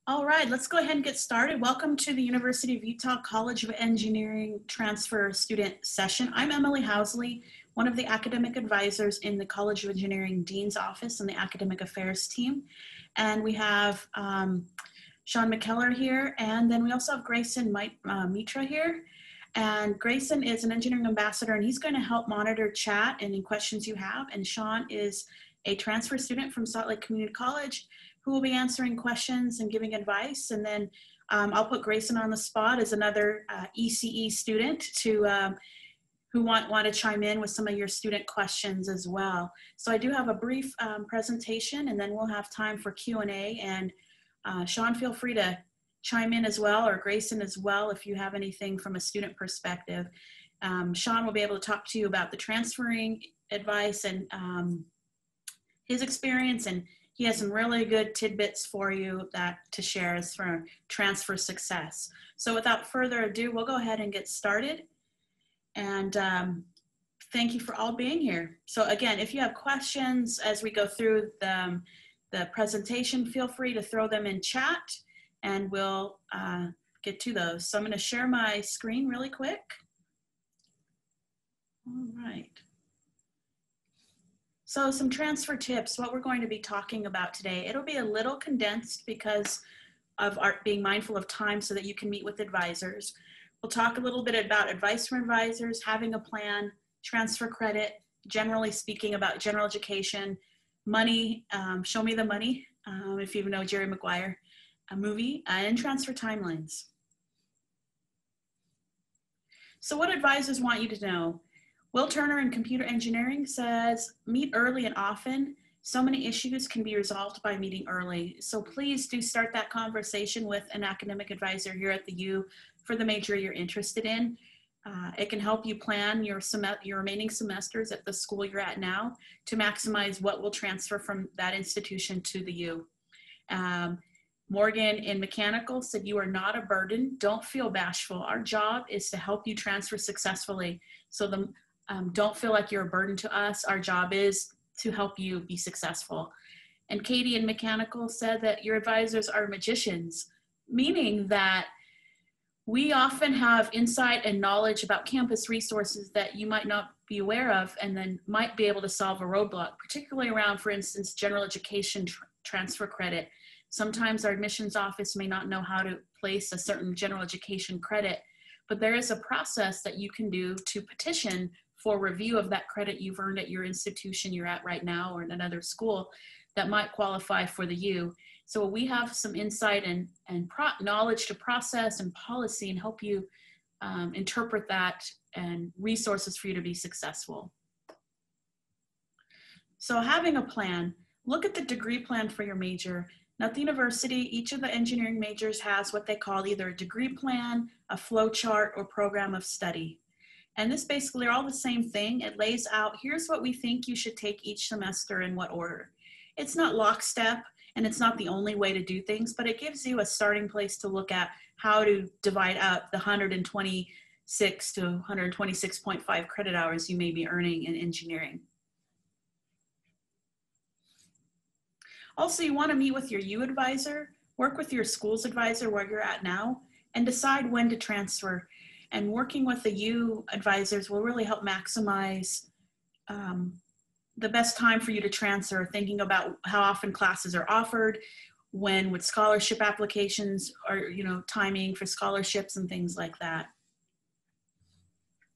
All right, let's go ahead and get started. Welcome to the University of Utah College of Engineering Transfer Student Session. I'm Emily Housley, one of the academic advisors in the College of Engineering Dean's Office and the Academic Affairs team. And we have Sean McKellar here, and then we also have Grayson Mitra here. And Grayson is an engineering ambassador, and he's going to help monitor chat and any questions you have. And Sean is a transfer student from Salt Lake Community College who will be answering questions and giving advice. And then I'll put Grayson on the spot as another ECE student who want to chime in with some of your student questions as well. So I do have a brief presentation, and then we'll have time for Q&A. And Sean, feel free to chime in as well, or Grayson as well, if you have anything from a student perspective. Sean will be able to talk to you about the transferring advice and his experience, and he has some really good tidbits for you to share as for transfer success. So without further ado, we'll go ahead and get started. And thank you for all being here. So again, if you have questions as we go through the presentation, feel free to throw them in chat and we'll get to those. So I'm going to share my screen really quick. All right. So some transfer tips, what we're going to be talking about today. It'll be a little condensed because of being mindful of time so that you can meet with advisors. We'll talk a little bit about advice from advisors, having a plan, transfer credit, generally speaking about general education, money, show me the money, if you know Jerry Maguire, a movie, and transfer timelines. So what advisors want you to know? Will Turner in Computer Engineering says, meet early and often. So many issues can be resolved by meeting early. So please do start that conversation with an academic advisor here at the U for the major you're interested in. It can help you plan your remaining semesters at the school you're at now to maximize what will transfer from that institution to the U. Morgan in Mechanical said, you are not a burden. Don't feel bashful. Our job is to help you transfer successfully. So don't feel like you're a burden to us. Our job is to help you be successful. And Katie in Mechanical said that your advisors are magicians, meaning that we often have insight and knowledge about campus resources that you might not be aware of and then might be able to solve a roadblock, particularly around, for instance, general education transfer credit. Sometimes our admissions office may not know how to place a certain general education credit, but there is a process that you can do to petition for review of that credit you've earned at your institution you're at right now or in another school that might qualify for the U. So we have some insight and knowledge to process and policy and help you interpret that and resources for you to be successful. So having a plan, look at the degree plan for your major. Now at the university, each of the engineering majors has what they call either a degree plan, a flow chart, or program of study. And this basically are all the same thing. It lays out, here's what we think you should take each semester in what order. It's not lockstep, and it's not the only way to do things, but it gives you a starting place to look at how to divide up the 126 to 126.5 credit hours you may be earning in engineering. Also, you want to meet with your U advisor, work with your school's advisor where you're at now, and decide when to transfer. And working with the U advisors will really help maximize the best time for you to transfer, thinking about how often classes are offered, when with scholarship applications or, timing for scholarships and things like that.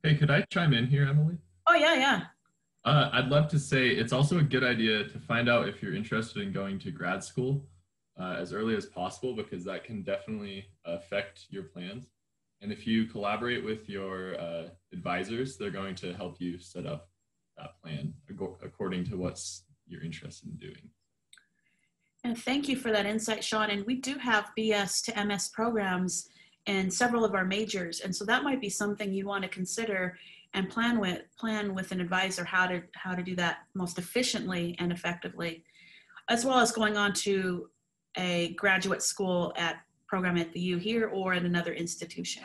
Hey, could I chime in here, Emily? Oh, yeah. I'd love to say it's also a good idea to find out if you're interested in going to grad school as early as possible, because that can definitely affect your plans. And if you collaborate with your advisors, they're going to help you set up that plan according to what you're interested in doing. And thank you for that insight, Sean. And we do have BS to MS programs in several of our majors. And so that might be something you want to consider and plan with an advisor how to do that most efficiently and effectively, as well as going on to a graduate school program at the U here or at another institution.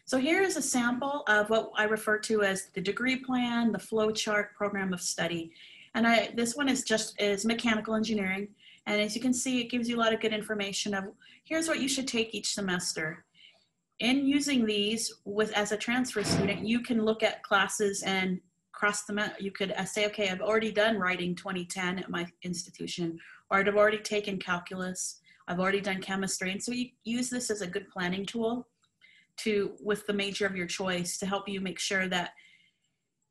So here is a sample of what I refer to as the degree plan, the flow chart, program of study. And this one is mechanical engineering. And as you can see, it gives you a lot of good information of here's what you should take each semester. In using these as a transfer student, you can look at classes and cross them out. You could say, okay, I've already done writing 2010 at my institution, or I've already taken calculus, I've already done chemistry. And so you use this as a good planning tool with the major of your choice to help you make sure that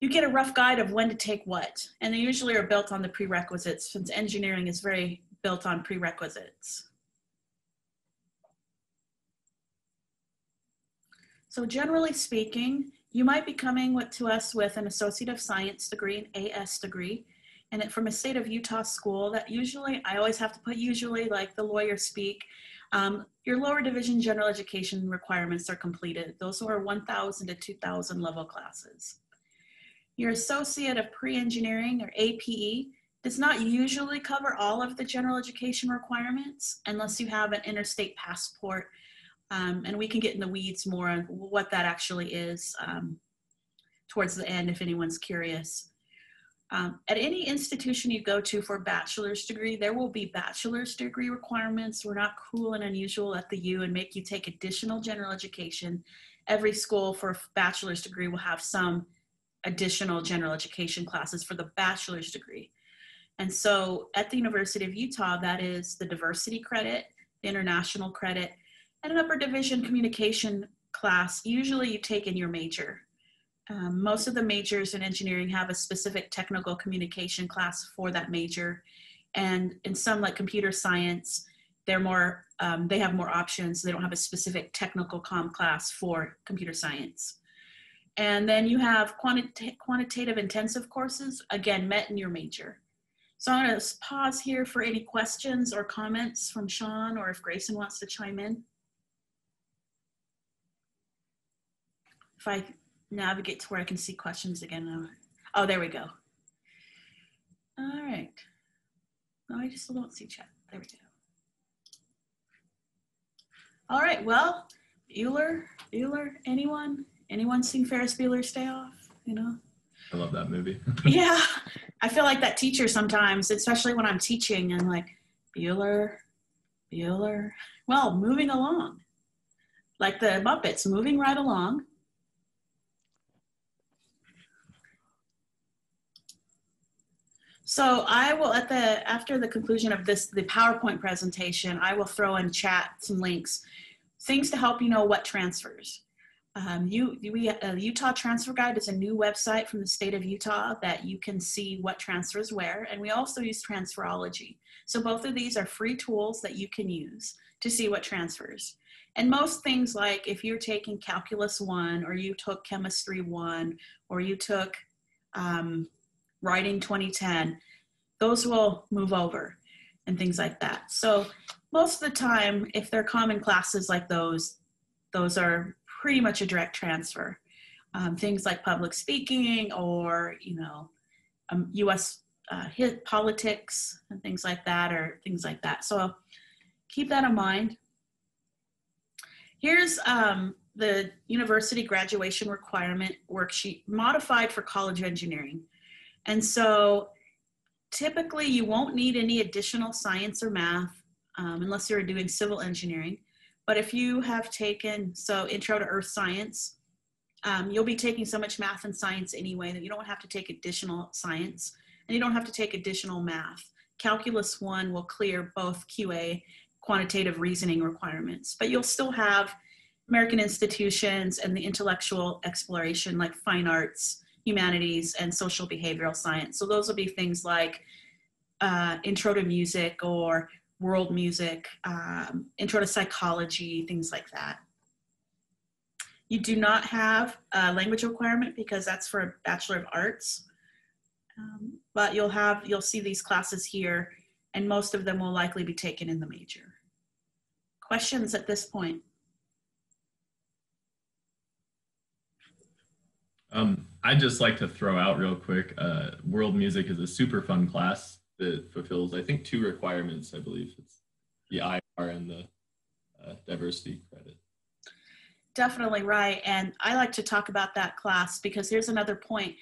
you get a rough guide of when to take what. And they usually are built on the prerequisites, since engineering is very built on prerequisites. So generally speaking, you might be coming to us with an Associate of Science degree, an AS degree, and from a state of Utah school that usually, I always have to put usually like the lawyers speak, your lower division general education requirements are completed. Those are 1,000 to 2,000 level classes. Your Associate of Pre-Engineering, or APE, does not usually cover all of the general education requirements unless you have an interstate passport. And we can get in the weeds more on what that actually is towards the end if anyone's curious. At any institution you go to for a bachelor's degree, there will be bachelor's degree requirements. We're not cruel and unusual at the U and make you take additional general education. Every school for a bachelor's degree will have some additional general education classes for the bachelor's degree. And so at the University of Utah, that is the diversity credit, the international credit, and an upper division communication class. Usually you take in your major. Most of the majors in engineering have a specific technical communication class for that major. And in some, like computer science, they're more, they have more options. They don't have a specific technical comm class for computer science. And then you have quantitative intensive courses, again, met in your major. So I'm going to pause here for any questions or comments from Sean, or if Grayson wants to chime in. If I navigate to where I can see questions again. Oh, there we go. All right. No, I just don't see chat. There we go. All right, well, Bueller, anyone? Anyone seen Ferris Bueller's Day Off? You know? I love that movie. Yeah, I feel like that teacher sometimes, especially when I'm teaching, and like, Bueller. Well, moving along. Like the Muppets, moving right along. So I will, after the conclusion of the PowerPoint presentation, I will throw in chat some links, things to help you know what transfers. Utah Transfer Guide is a new website from the state of Utah that you can see what transfers where, and we also use Transferology. So both of these are free tools that you can use to see what transfers. And most things, like if you're taking Calculus 1, or you took Chemistry 1, or you took Writing 2010, those will move over and things like that. So most of the time, if they're common classes like those are pretty much a direct transfer. Things like public speaking, or U.S. Politics and things like that, or things like that. So keep that in mind. Here's the university graduation requirement worksheet modified for College of Engineering. And so typically you won't need any additional science or math unless you're doing civil engineering. But if you have taken, Intro to Earth Science, you'll be taking so much math and science anyway that you don't have to take additional science, and you don't have to take additional math. Calculus 1 will clear both QA, quantitative reasoning requirements, but you'll still have American institutions and the intellectual exploration like fine arts, humanities, and social behavioral science. So those will be things like Intro to Music, or world music, Intro to Psychology, things like that. You do not have a language requirement because that's for a Bachelor of Arts, but you'll see these classes here, and most of them will likely be taken in the major. Questions at this point? I'd just like to throw out real quick, world music is a super fun class that fulfills, I think, 2 requirements, I believe. It's the IR and the diversity credit. Definitely right. And I like to talk about that class because here's another point.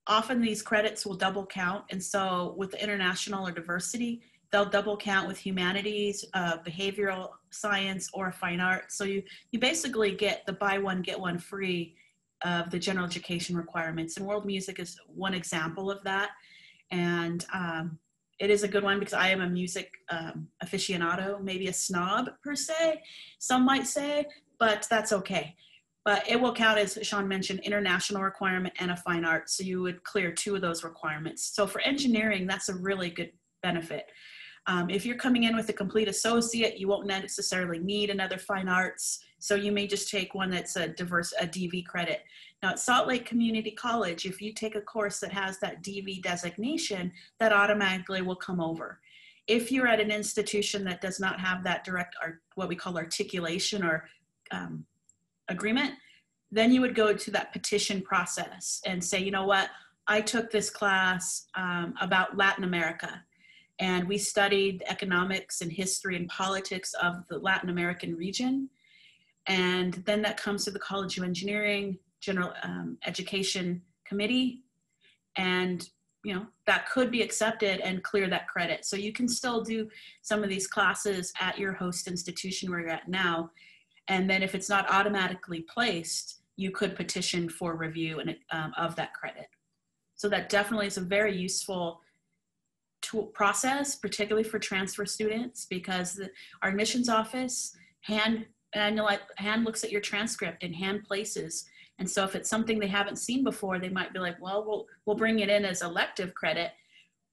often these credits will double count. And so with the international or diversity, they'll double count with humanities, behavioral science, or fine art. So you basically get the buy one, get one free of the general education requirements. And world music is one example of that. And it is a good one because I am a music aficionado, maybe a snob per se, some might say, but that's okay. But it will count, as Sean mentioned, international requirement and a fine art. So you would clear 2 of those requirements. So for engineering, that's a really good benefit. If you're coming in with a complete associate, you won't necessarily need another fine arts. So you may just take one that's a DV credit. Now at Salt Lake Community College, if you take a course that has that DV designation, that automatically will come over. If you're at an institution that does not have that direct, what we call articulation or agreement, then you would go to that petition process and say, you know what, I took this class about Latin America, and we studied economics and history and politics of the Latin American region. And then that comes to the College of Engineering General Education Committee. And that could be accepted and clear that credit. So you can still do some of these classes at your host institution where you're at now. And then if it's not automatically placed, you could petition for review of that credit. So that definitely is a very useful process, particularly for transfer students, because our admissions office hand looks at your transcript and hand places. And so if it's something they haven't seen before, they might be like, well, we'll bring it in as elective credit,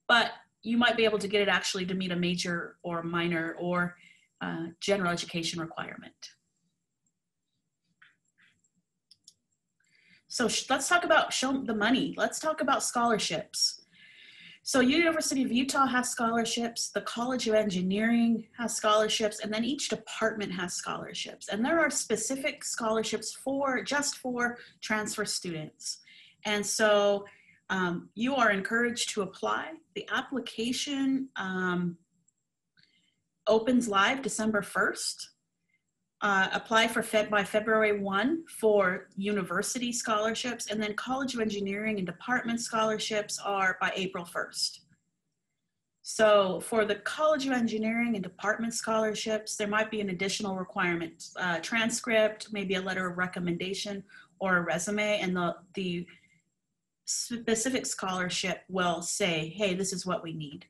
but you might be able to get it actually to meet a major or minor or general education requirement. So let's talk about the money. Let's talk about scholarships. So University of Utah has scholarships, the College of Engineering has scholarships, and then each department has scholarships. And there are specific scholarships just for transfer students. And so you are encouraged to apply. The application opens live December 1st. Apply by February 1 for university scholarships, and then College of Engineering and department scholarships are by April 1st. So for the College of Engineering and department scholarships, there might be an additional requirement, transcript, maybe a letter of recommendation or a resume, and the specific scholarship will say, hey, this is what we need.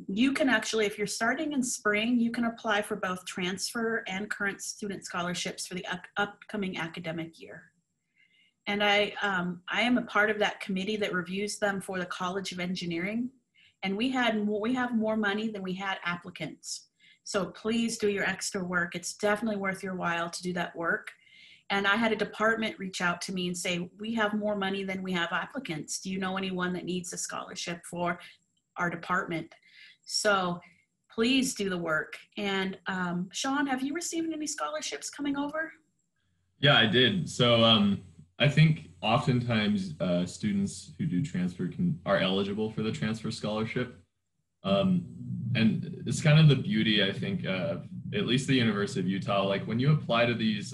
You can actually, if you're starting in spring, you can apply for both transfer and current student scholarships for the upcoming academic year. And I am a part of that committee that reviews them for the College of Engineering. And we have more money than we had applicants. So please do your extra work. It's definitely worth your while to do that work. And I had a department reach out to me and say, we have more money than we have applicants. Do you know anyone that needs a scholarship for our department? So please do the work. And Sean, have you received any scholarships coming over? Yeah, I did. So I think oftentimes students who do transfer are eligible for the transfer scholarship. And it's kind of the beauty, I think, of at least the University of Utah. Like when you apply to these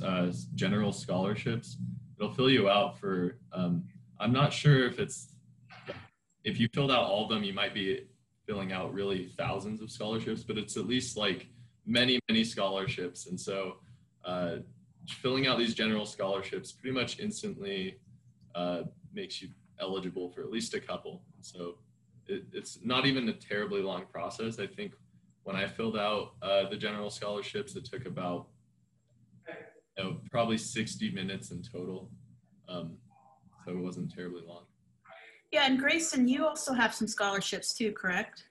general scholarships, it'll fill you out for, I'm not sure if you filled out all of them, you might be filling out really thousands of scholarships, but it's at least like many, many scholarships. And so filling out these general scholarships pretty much instantly makes you eligible for at least a couple. So it's not even a terribly long process. I think when I filled out the general scholarships, it took about probably 60 minutes in total. So it wasn't terribly long. Yeah, and Grayson, you also have some scholarships too, correct?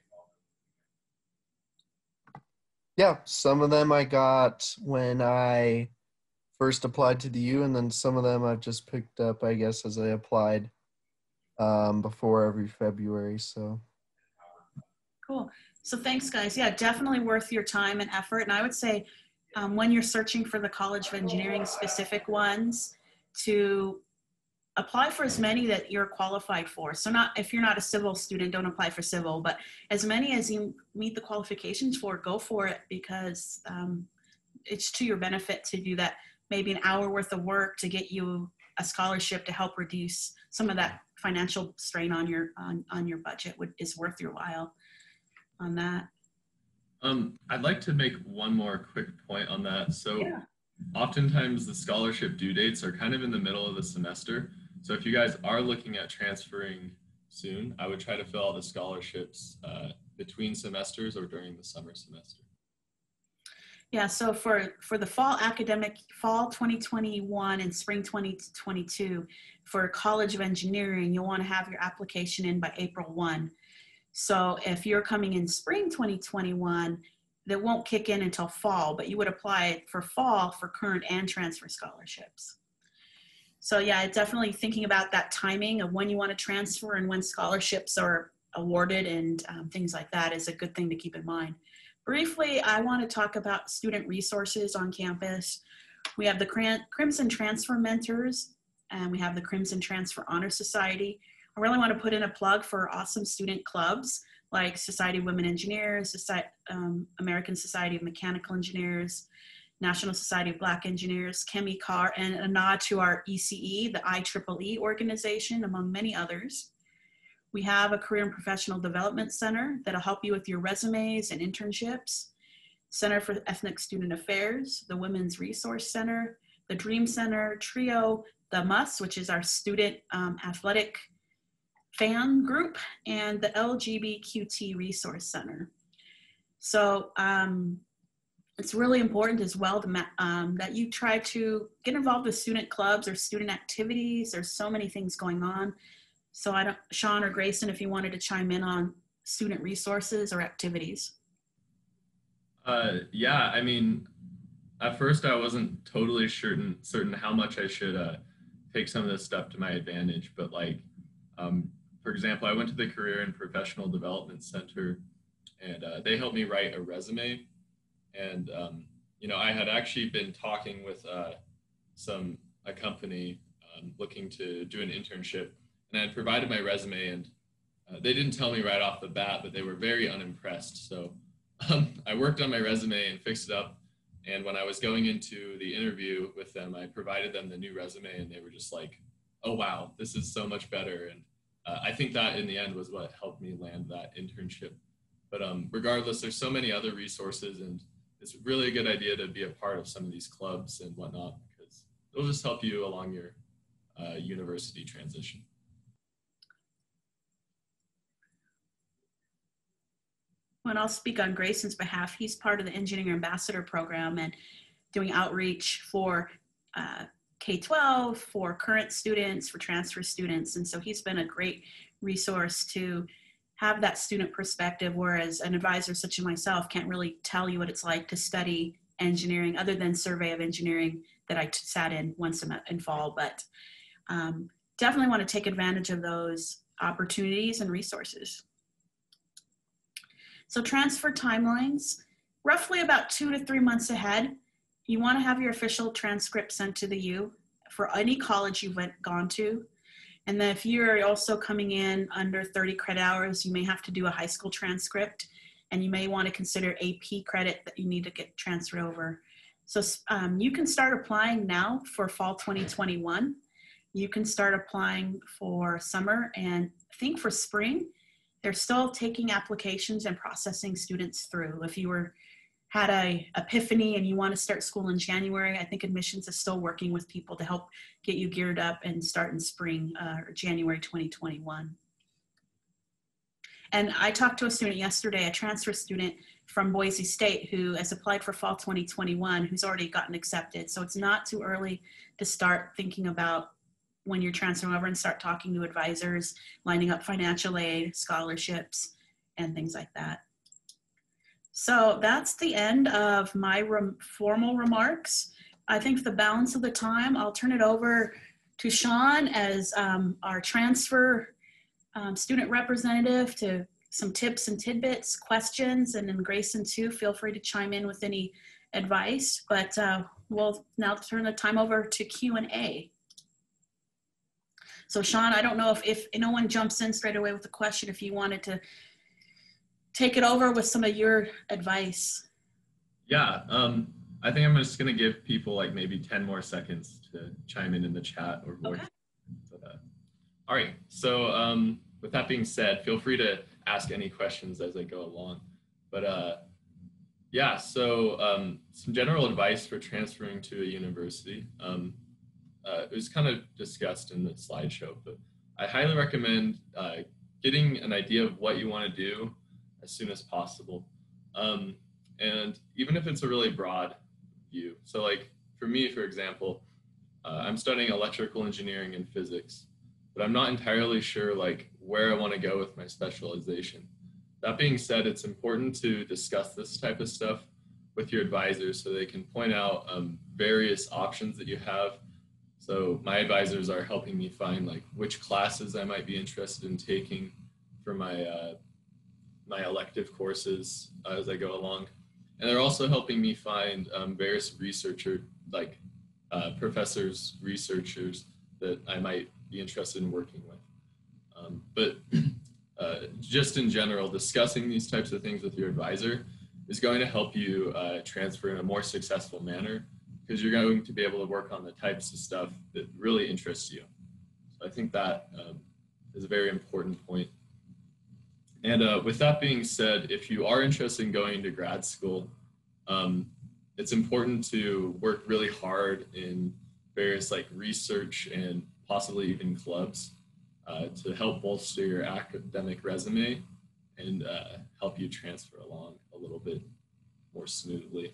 Yeah, some of them I got when I first applied to the U, and then some of them I've just picked up, I guess, as I applied before every February. So cool. So thanks, guys. Yeah, definitely worth your time and effort. And I would say when you're searching for the College of Engineering specific ones, to apply for as many that you're qualified for. So if you're not a civil student, don't apply for civil, but as many as you meet the qualifications for, go for it, because it's to your benefit to do that, maybe an hour worth of work to get you a scholarship to help reduce some of that financial strain on your budget is worth your while on that. I'd like to make one more quick point on that. So Yeah. oftentimes the scholarship due dates are kind of in the middle of the semester. So if you guys are looking at transferring soon, I would try to fill out the scholarships between semesters or during the summer semester. Yeah, so for the fall 2021 and spring 2022 for College of Engineering, you'll want to have your application in by April 1. So if you're coming in spring 2021, that won't kick in until fall, but you would apply for fall for current and transfer scholarships. So yeah, definitely thinking about that timing of when you want to transfer and when scholarships are awarded and things like that is a good thing to keep in mind. Briefly, I want to talk about student resources on campus. We have the Crimson Transfer Mentors, and we have the Crimson Transfer Honor Society. I really want to put in a plug for awesome student clubs like Society of Women Engineers, American Society of Mechanical Engineers, National Society of Black Engineers, ChemiCar, and a nod to our ECE, the IEEE organization, among many others. We have a Career and Professional Development Center that'll help you with your resumes and internships. Center for Ethnic Student Affairs, the Women's Resource Center, the Dream Center, TRIO, the MUS, which is our student athletic fan group, and the LGBTQT Resource Center. So it's really important as well that you try to get involved with student clubs or student activities. There's so many things going on. So Sean or Grayson, if you wanted to chime in on student resources or activities. Yeah, I mean, at first I wasn't totally certain how much I should take some of this stuff to my advantage, but like, for example, I went to the Career and Professional Development Center, and they helped me write a resume. And you know, I had actually been talking with a company looking to do an internship, and I had provided my resume, and they didn't tell me right off the bat, but they were very unimpressed. So I worked on my resume and fixed it up. And when I was going into the interview with them, I provided them the new resume, and they were just like, oh, wow, this is so much better. And I think that in the end was what helped me land that internship. But regardless, there's so many other resources, and it's really a good idea to be a part of some of these clubs and whatnot, because they'll just help you along your university transition. And I'll speak on Grayson's behalf. He's part of the Engineering Ambassador Program and doing outreach for K-12, for current students, for transfer students. And so he's been a great resource to have that student perspective, whereas an advisor such as myself can't really tell you what it's like to study engineering other than Survey of Engineering that I sat in once in fall. But definitely want to take advantage of those opportunities and resources. So transfer timelines, roughly about 2 to 3 months ahead. You want to have your official transcript sent to the U for any college you've gone to. And then if you're also coming in under 30 credit hours, you may have to do a high school transcript, and you may want to consider AP credit that you need to get transferred over. So you can start applying now for fall 2021. You can start applying for summer, and I think for spring, they're still taking applications and processing students through. If you had a epiphany and you want to start school in January, I think admissions is still working with people to help get you geared up and start in spring or January 2021. And I talked to a student yesterday, a transfer student from Boise State who has applied for fall 2021, who's already gotten accepted. So it's not too early to start thinking about when you're transferring over and start talking to advisors, lining up financial aid, scholarships, and things like that. So that's the end of my formal remarks. I think for the balance of the time, I'll turn it over to Sean as our transfer student representative to some tips and tidbits, questions, and then Grayson too, feel free to chime in with any advice, but we'll now turn the time over to Q&A. So Sean, I don't know if no one jumps in straight away with a question, if you wanted to take it over with some of your advice. Yeah, I think I'm just gonna give people like maybe 10 more seconds to chime in the chat or voice. Okay. But, all right, so with that being said, feel free to ask any questions as I go along. But yeah, so some general advice for transferring to a university. It was kind of discussed in the slideshow, but I highly recommend getting an idea of what you want to do as soon as possible. And even if it's a really broad view. So like for me, for example, I'm studying electrical engineering and physics, but I'm not entirely sure like where I want to go with my specialization. That being said, it's important to discuss this type of stuff with your advisors so they can point out various options that you have. So my advisors are helping me find like which classes I might be interested in taking for my my elective courses as I go along. And they're also helping me find various professors, researchers that I might be interested in working with. But just in general, discussing these types of things with your advisor is going to help you transfer in a more successful manner, because you're going to be able to work on the types of stuff that really interests you. So I think that is a very important point. And with that being said, if you are interested in going to grad school, it's important to work really hard in various like research and possibly even clubs to help bolster your academic resume and help you transfer along a little bit more smoothly.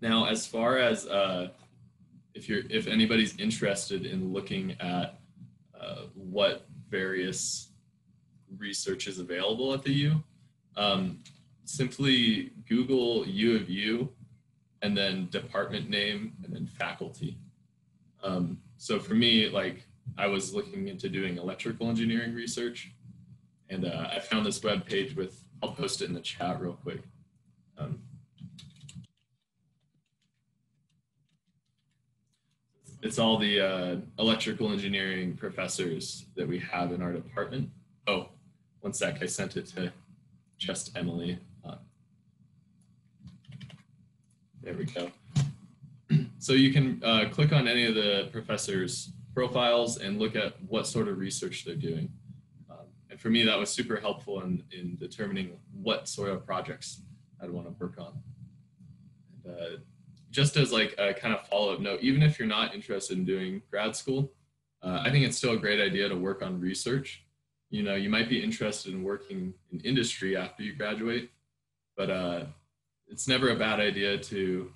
Now, as far as if anybody's interested in looking at what various research is available at the U, simply Google U of U and then department name and then faculty. So for me, like I was looking into doing electrical engineering research, and I found this web page with, I'll post it in the chat real quick. It's all the electrical engineering professors that we have in our department. Oh, one sec, I sent it to just Emily. There we go. So you can click on any of the professors' profiles and look at what sort of research they're doing. And for me, that was super helpful in determining what sort of projects I'd want to work on. And, just as like a kind of follow-up note, even if you're not interested in doing grad school, I think it's still a great idea to work on research. You know, you might be interested in working in industry after you graduate, but it's never a bad idea to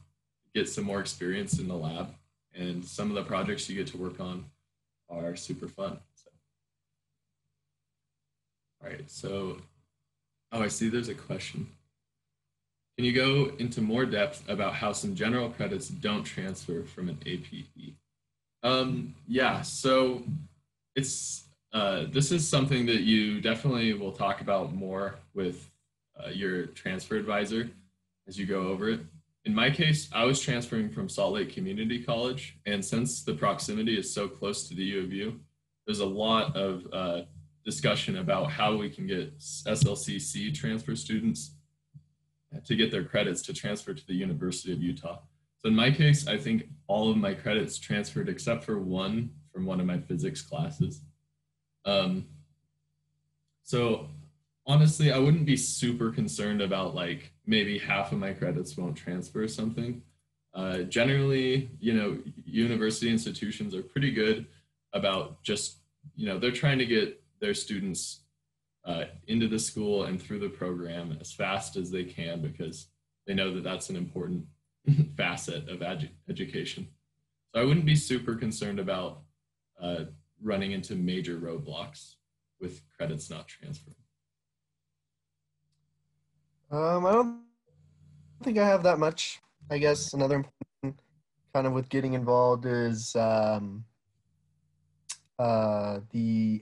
get some more experience in the lab. And some of the projects you get to work on are super fun. So. All right, so, oh, I see there's a question. Can you go into more depth about how some general credits don't transfer from an APE? Yeah, so it's this is something that you definitely will talk about more with your transfer advisor as you go over it. In my case, I was transferring from Salt Lake Community College, and since the proximity is so close to the U of U, there's a lot of discussion about how we can get SLCC transfer students to get their credits to transfer to the University of Utah. So in my case, I think all of my credits transferred except for one from one of my physics classes. So honestly, I wouldn't be super concerned about like maybe half of my credits won't transfer or something. Generally, you know, university institutions are pretty good about just, you know, they're trying to get their students into the school and through the program as fast as they can, because they know that that's an important facet of education. So I wouldn't be super concerned about running into major roadblocks with credits not transferred. I don't think I have that much. I guess another important kind of with getting involved is the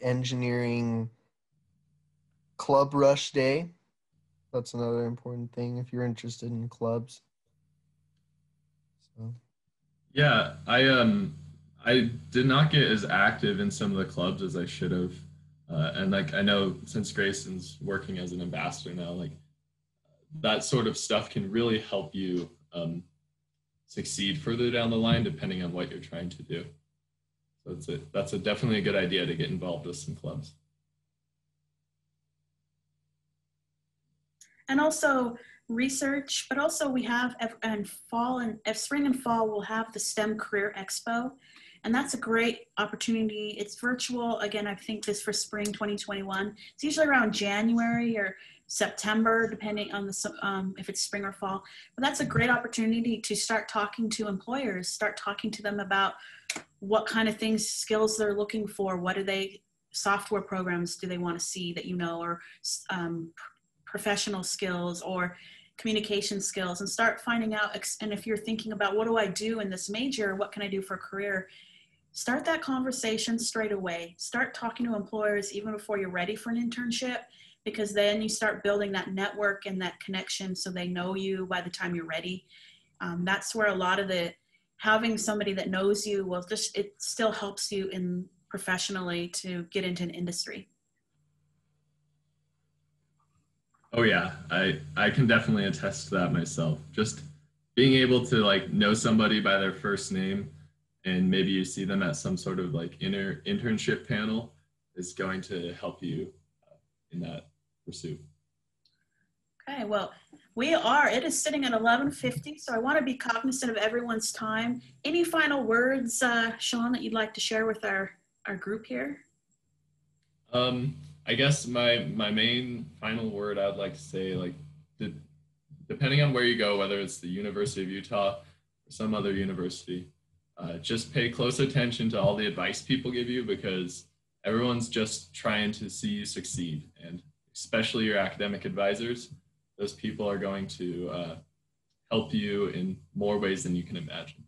engineering club rush day. That's another important thing if you're interested in clubs. So. Yeah, I did not get as active in some of the clubs as I should have. And like, I know since Grayson's working as an ambassador now, like that sort of stuff can really help you succeed further down the line, depending on what you're trying to do. So that's definitely a good idea to get involved with some clubs. And also research, but also we have spring and fall, we'll have the STEM Career Expo. And that's a great opportunity. It's virtual. Again, I think this for spring 2021. It's usually around January or September, depending on if it's spring or fall. But that's a great opportunity to start talking to employers, start talking to them about what kind of things, skills they're looking for. What are software programs do they want to see that you know, or professional skills or communication skills, and start finding out. And if you're thinking about what do I do in this major, what can I do for a career, start that conversation straight away. Start talking to employers even before you're ready for an internship, because then you start building that network and that connection so they know you by the time you're ready. That's where a lot of having somebody that knows you it still helps you in professionally to get into an industry. Oh yeah, I can definitely attest to that myself. Just being able to like know somebody by their first name, and maybe you see them at some sort of like internship panel, is going to help you in that pursuit. Okay, well, it is sitting at 11:50, so I want to be cognizant of everyone's time. Any final words, Sean, that you'd like to share with our group here? I guess my main final word I'd like to say, like, depending on where you go, whether it's the University of Utah or some other university, just pay close attention to all the advice people give you, because everyone's just trying to see you succeed, and especially your academic advisors. Those people are going to help you in more ways than you can imagine.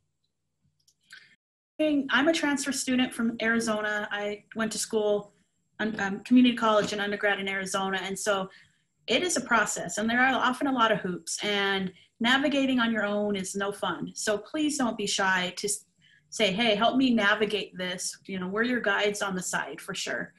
I'm a transfer student from Arizona. I went to school, community college and undergrad in Arizona. And so it is a process, and there are often a lot of hoops, and navigating on your own is no fun. So please don't be shy to say, hey, help me navigate this. You know, we're your guides on the side for sure.